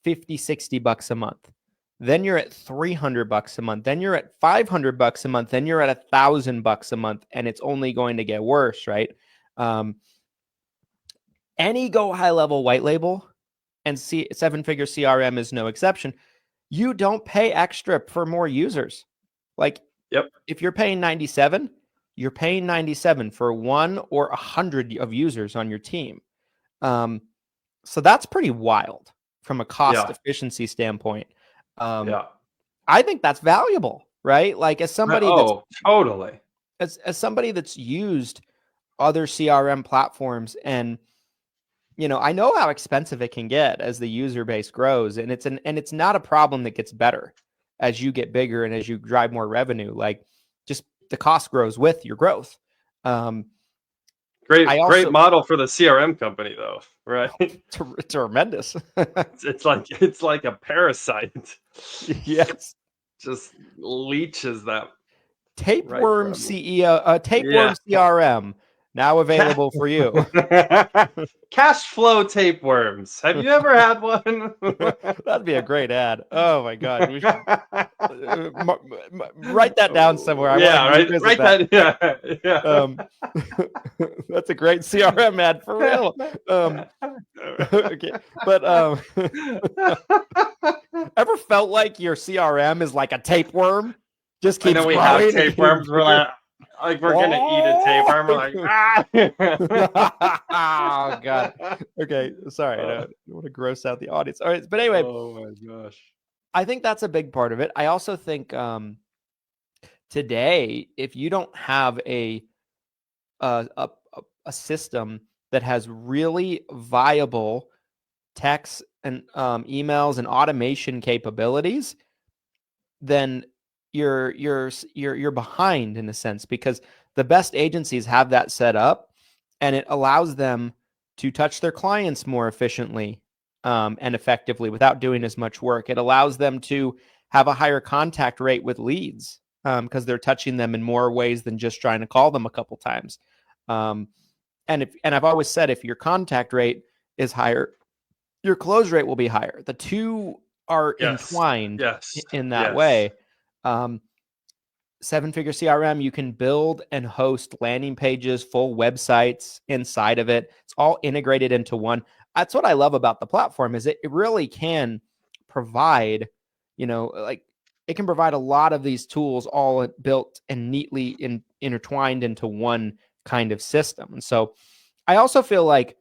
$50-$60 a month. Then you're at $300 a month. Then you're at $500 a month. Then you're at $1,000 a month. And it's only going to get worse, right? Any Go High Level white label, and 7-Figure CRM is no exception, you don't pay extra for more users. Like, if you're paying 97, you're paying 97 for 1 or 100 of users on your team. So that's pretty wild from a cost efficiency standpoint. I think that's valuable, right? Like, as somebody totally. As somebody that's used other CRM platforms, and I know how expensive it can get as the user base grows, and it's not a problem that gets better as you get bigger and as you drive more revenue. Like, just the cost grows with your growth. Great model for the CRM company, though, right? Tremendous. it's like a parasite. Yes, just leeches that. Tapeworm CRM. Now available for you. Cash flow tapeworms. Have you ever had one? That'd be a great ad. Oh my God. We should write that down somewhere. Write that. Yeah. That's a great CRM ad for real. Okay. But ever felt like your CRM is like a tapeworm? Just keeps growing. We have tapeworms. We're gonna eat a tapeworm. We're like, oh God. Okay, sorry. I don't want to gross out the audience. All right, but anyway. Oh my gosh. I think that's a big part of it. I also think today, if you don't have a system that has really viable text and emails and automation capabilities, then you're behind in a sense, because the best agencies have that set up, and it allows them to touch their clients more efficiently and effectively without doing as much work. It allows them to have a higher contact rate with leads because they're touching them in more ways than just trying to call them a couple times. And I've always said, if your contact rate is higher, your close rate will be higher. The two are entwined in that way. Seven-figure CRM, you can build and host landing pages, full websites inside of it. It's all integrated into one. That's what I love about the platform, is it really can provide, like it can provide a lot of these tools all built and neatly intertwined into one kind of system. And so I also feel like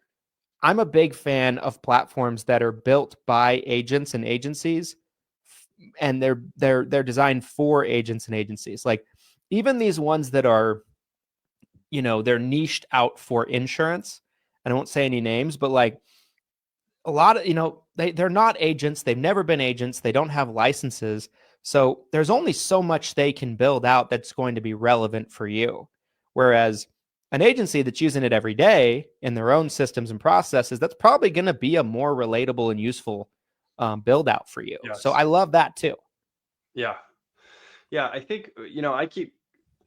I'm a big fan of platforms that are built by agents and agencies, and they're designed for agents and agencies. Like even these ones that are, they're niched out for insurance. I won't say any names, but like a lot of, they're not agents. They've never been agents. They don't have licenses. So there's only so much they can build out that's going to be relevant for you. Whereas an agency that's using it every day in their own systems and processes, that's probably going to be a more relatable and useful build out for you. Yes. So I love that too. Yeah. I think, I keep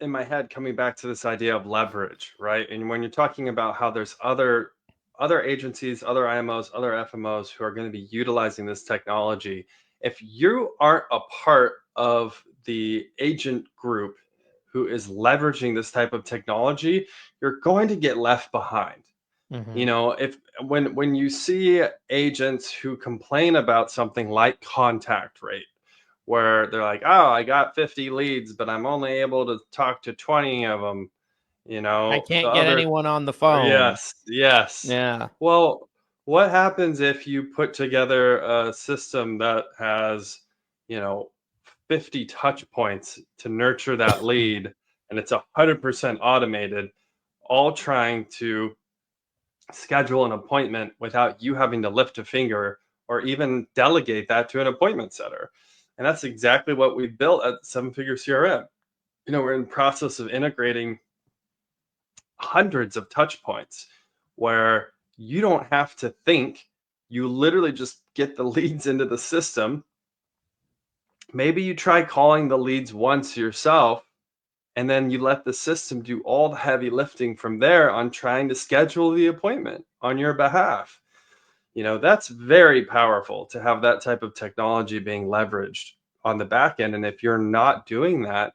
in my head coming back to this idea of leverage, right? And when you're talking about how there's other agencies, other IMOs, other FMOs who are going to be utilizing this technology, if you aren't a part of the agent group who is leveraging this type of technology, you're going to get left behind. Mm-hmm. If when you see agents who complain about something like contact rate, where they're like, oh, I got 50 leads, but I'm only able to talk to 20 of them, I can't get anyone on the phone. Yes. Yeah. Well, what happens if you put together a system that has, 50 touch points to nurture that lead, and it's 100% automated, all trying to schedule an appointment without you having to lift a finger or even delegate that to an appointment setter? And that's exactly what we've built at Seven Figure CRM. We're in the process of integrating hundreds of touch points where you don't have to think. You literally just get the leads into the system. Maybe you try calling the leads once yourself, and then you let the system do all the heavy lifting from there on trying to schedule the appointment on your behalf. That's very powerful to have that type of technology being leveraged on the back end. And if you're not doing that,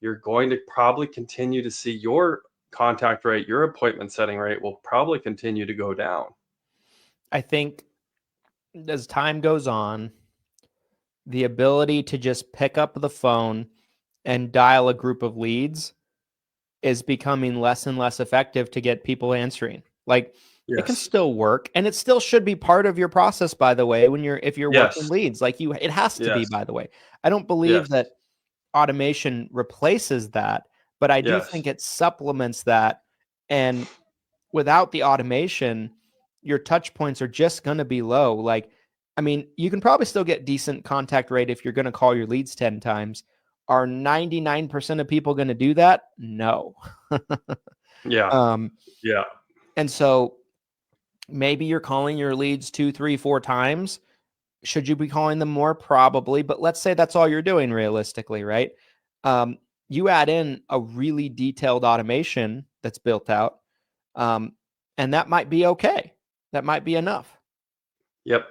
you're going to probably continue to see your contact rate, your appointment setting rate will probably continue to go down. I think as time goes on, the ability to just pick up the phone and dial a group of leads is becoming less and less effective to get people answering. Like it can still work, and it still should be part of your process, by the way, if you're working leads. Like it has to be, by the way. I don't believe that automation replaces that, but I do think it supplements that. And without the automation, your touch points are just going to be low. Like, I mean, you can probably still get decent contact rate if you're going to call your leads 10 times. Are 99% of people going to do that? No. Yeah. And so maybe you're calling your leads 2, 3, 4 times. Should you be calling them more? Probably. But let's say that's all you're doing realistically, right? You add in a really detailed automation that's built out, and that might be okay. That might be enough. Yep.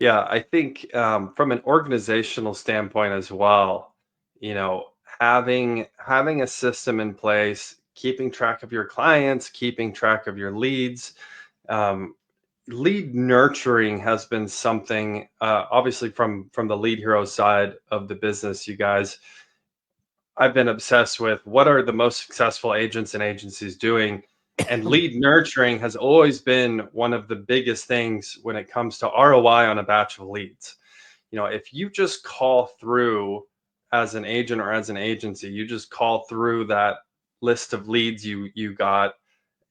Yeah, I think from an organizational standpoint as well, having a system in place, keeping track of your clients, keeping track of your leads. Lead nurturing has been something, obviously from the Lead Hero side of the business, you guys, I've been obsessed with what are the most successful agents and agencies doing. And lead nurturing has always been one of the biggest things when it comes to ROI on a batch of leads. If you just call through as an agent or as an agency, you just call through that list of leads you got.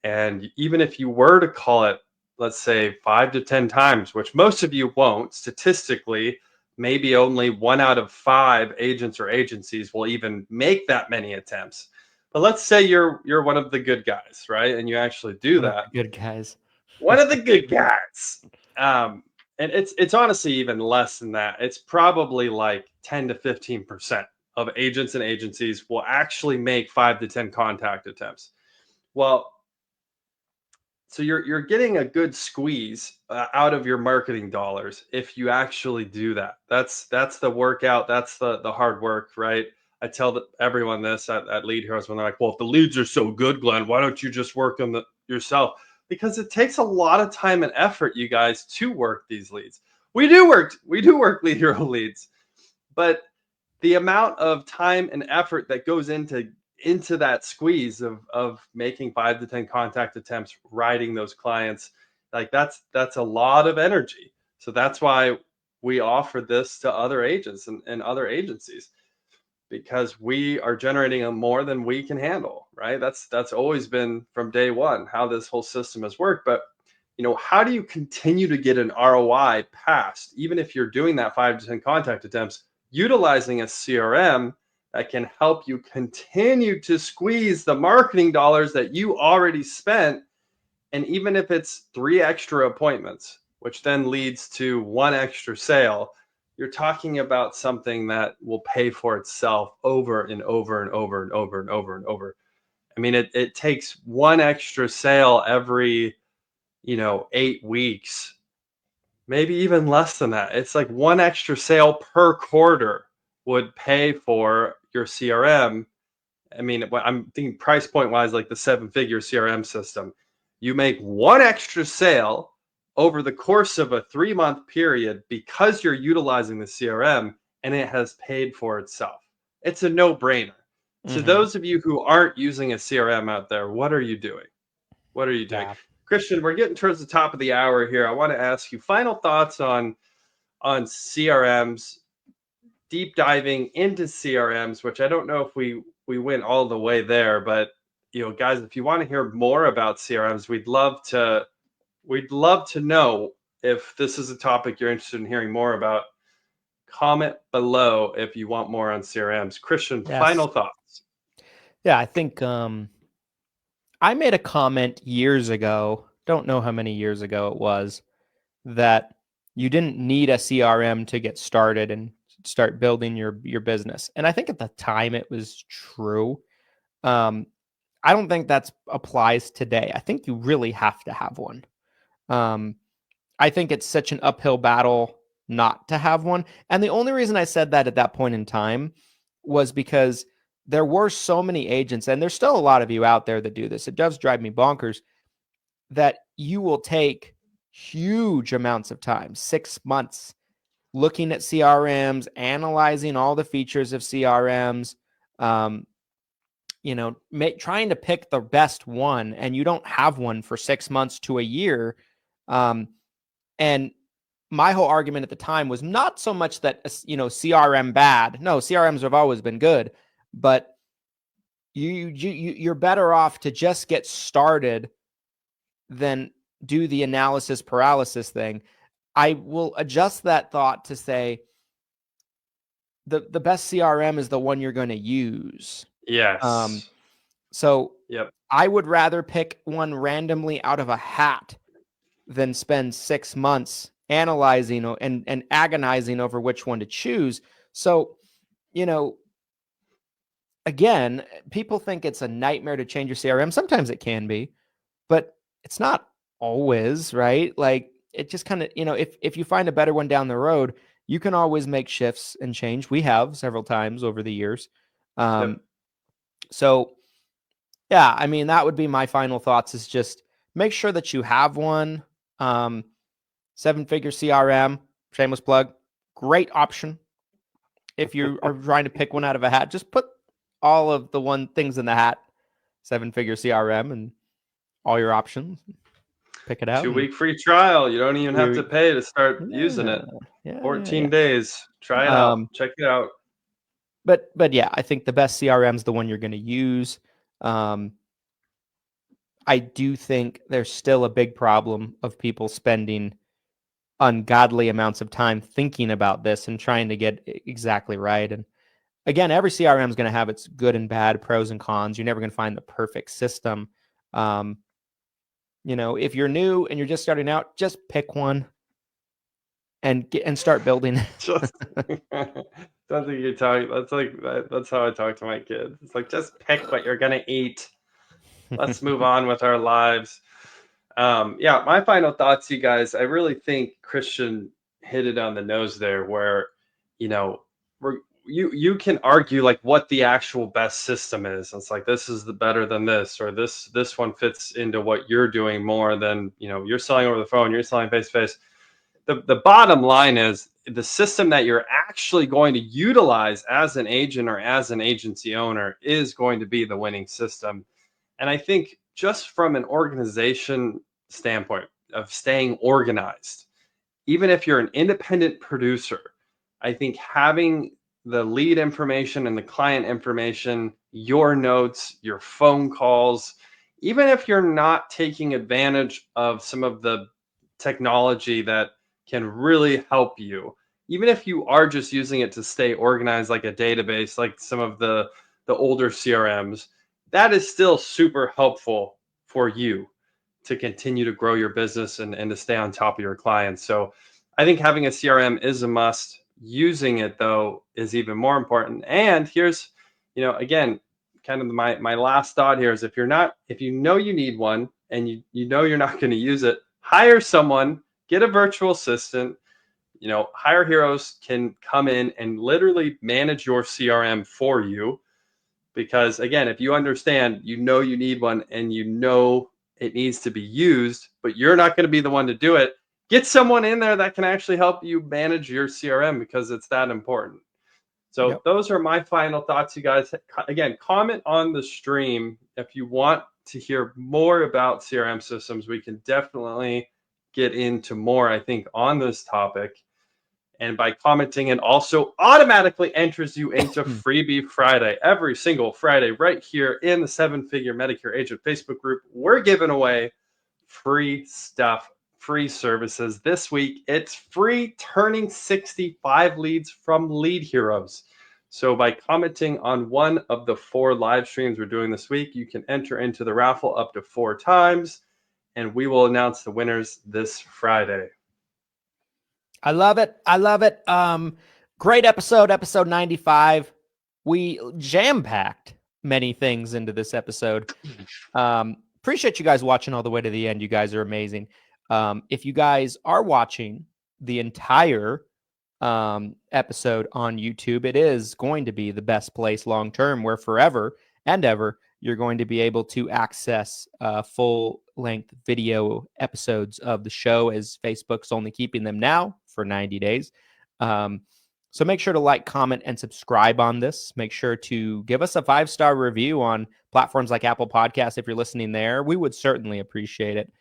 And even if you were to call it, let's say 5 to 10 times, which most of you won't statistically, maybe only 1 out of 5 agents or agencies will even make that many attempts. But let's say you're one of the good guys, right? And you actually do One of that. the good guys. One of the good guys. And it's honestly even less than that. It's probably like 10 to 15% of agents and agencies will actually make 5 to 10 contact attempts. Well, so you're getting a good squeeze out of your marketing dollars if you actually do that. That's the workout. That's the hard work, right? I tell everyone this at Lead Heroes when they're like, "Well, if the leads are so good, Glenn, why don't you just work them yourself?" Because it takes a lot of time and effort, you guys, to work these leads. We do work Lead Hero leads, but the amount of time and effort that goes into that squeeze of making 5 to 10 contact attempts, writing those clients, like that's a lot of energy. So that's why we offer this to other agents and other agencies, because we are generating more than we can handle, right? That's always been from day one how this whole system has worked. But how do you continue to get an ROI past, even if you're doing that 5 to 10 contact attempts, utilizing a CRM that can help you continue to squeeze the marketing dollars that you already spent? And even if it's 3 extra appointments, which then leads to 1 extra sale, you're talking about something that will pay for itself over and over and over and over and over and over. I mean, it takes 1 extra sale every 8 weeks, maybe even less than that. It's like 1 extra sale per quarter would pay for your CRM. I mean, I'm thinking price point wise, like the 7-figure CRM system. You make 1 extra sale over the course of a 3-month period because you're utilizing the CRM, and it has paid for itself. It's a no-brainer. To those of you who aren't using a CRM out there, what are you doing? What are you doing? Yeah. Christian, we're getting towards the top of the hour here. I want to ask you final thoughts on CRMs, deep diving into CRMs, which I don't know if we went all the way there, but guys, if you want to hear more about CRMs, we'd love to know if this is a topic you're interested in hearing more about. Comment below if you want more on CRMs. Christian, Yes. final thoughts. Yeah, I think I made a comment years ago, don't know how many years ago it was, that you didn't need a CRM to get started and start building your business. And I think at the time it was true. I don't think that applies today. I think you really have to have one. I think it's such an uphill battle not to have one. And the only reason I said that at that point in time was because there were so many agents, and there's still a lot of you out there that do this. It does drive me bonkers that you will take huge amounts of time, 6 months, looking at CRMs, analyzing all the features of CRMs, trying to pick the best one, and you don't have one for 6 months to a year. And my whole argument at the time was not so much that, CRM bad. No, CRMs have always been good, but you're better off to just get started than do the analysis paralysis thing. I will adjust that thought to say the best CRM is the one you're going to use. Yes. So Yep. I would rather pick one randomly out of a hat than spend 6 months analyzing and agonizing over which one to choose. So, again, people think it's a nightmare to change your CRM. Sometimes it can be, but it's not always, right? Like, it just kind of, if you find a better one down the road, you can always make shifts and change. We have several times over the years. Yep. So yeah, I mean, that would be my final thoughts, is just make sure that you have one. 7-figure CRM, shameless plug, great option. If you are trying to pick one out of a hat, just put all of the things in the hat, 7-figure CRM, and all your options. Pick it out. 2-week free trial. You don't even have to pay to start using it. Yeah, 14 days. Try it out. Check it out. But yeah, I think the best CRM is the one you're going to use. I do think there's still a big problem of people spending ungodly amounts of time thinking about this and trying to get exactly right. And again, every CRM is going to have its good and bad, pros and cons. You're never going to find the perfect system. If you're new and you're just starting out, just pick one and start building. Just sounds like you're talking. That's how I talk to my kids. It's like, just pick what you're gonna eat. Let's move on with our lives. Yeah, my final thoughts, you guys. I really think Christian hit it on the nose there, where you can argue like what the actual best system is. It's like, this is the better than this, or this one fits into what you're doing more than you're selling over the phone, you're selling face to face. The bottom line is the system that you're actually going to utilize as an agent or as an agency owner is going to be the winning system. And I think just from an organization standpoint of staying organized, even if you're an independent producer, I think having the lead information and the client information, your notes, your phone calls, even if you're not taking advantage of some of the technology that can really help you, even if you are just using it to stay organized like a database, like some of the older CRMs, that is still super helpful for you to continue to grow your business and to stay on top of your clients. So I think having a CRM is a must. Using it, though, is even more important. And here's, again, kind of my last thought here is, if you know you need one and you know you're not going to use it, hire someone, get a virtual assistant. Hire Heroes can come in and literally manage your CRM for you. Because again, if you understand, you need one and it needs to be used, but you're not going to be the one to do it, get someone in there that can actually help you manage your CRM, because it's that important. So Those are my final thoughts, you guys. Again, comment on the stream if you want to hear more about CRM systems. We can definitely get into more, I think, on this topic. And by commenting, it also automatically enters you into Freebie Friday. Every single Friday, right here in the 7-Figure Medicare Agent Facebook group, we're giving away free stuff, free services. This week, it's free turning 65 leads from Lead Heroes. So by commenting on one of the 4 live streams we're doing this week, you can enter into the raffle up to 4 times, and we will announce the winners this Friday. I love it. Great episode 95. We jam-packed many things into this episode. Appreciate you guys watching all the way to the end. You guys are amazing. If you guys are watching the entire episode on YouTube, it is going to be the best place long-term, where forever and ever you're going to be able to access full-length video episodes of the show, as Facebook's only keeping them now for 90 days. So make sure to like, comment, and subscribe on this. Make sure to give us a 5-star review on platforms like Apple Podcasts if you're listening there. We would certainly appreciate it.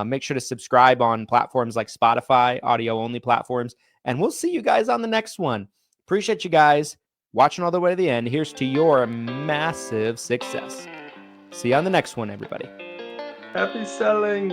Make sure to subscribe on platforms like Spotify, audio-only platforms, and we'll see you guys on the next one. Appreciate you guys watching all the way to the end. Here's to your massive success. See you on the next one, everybody. Happy selling.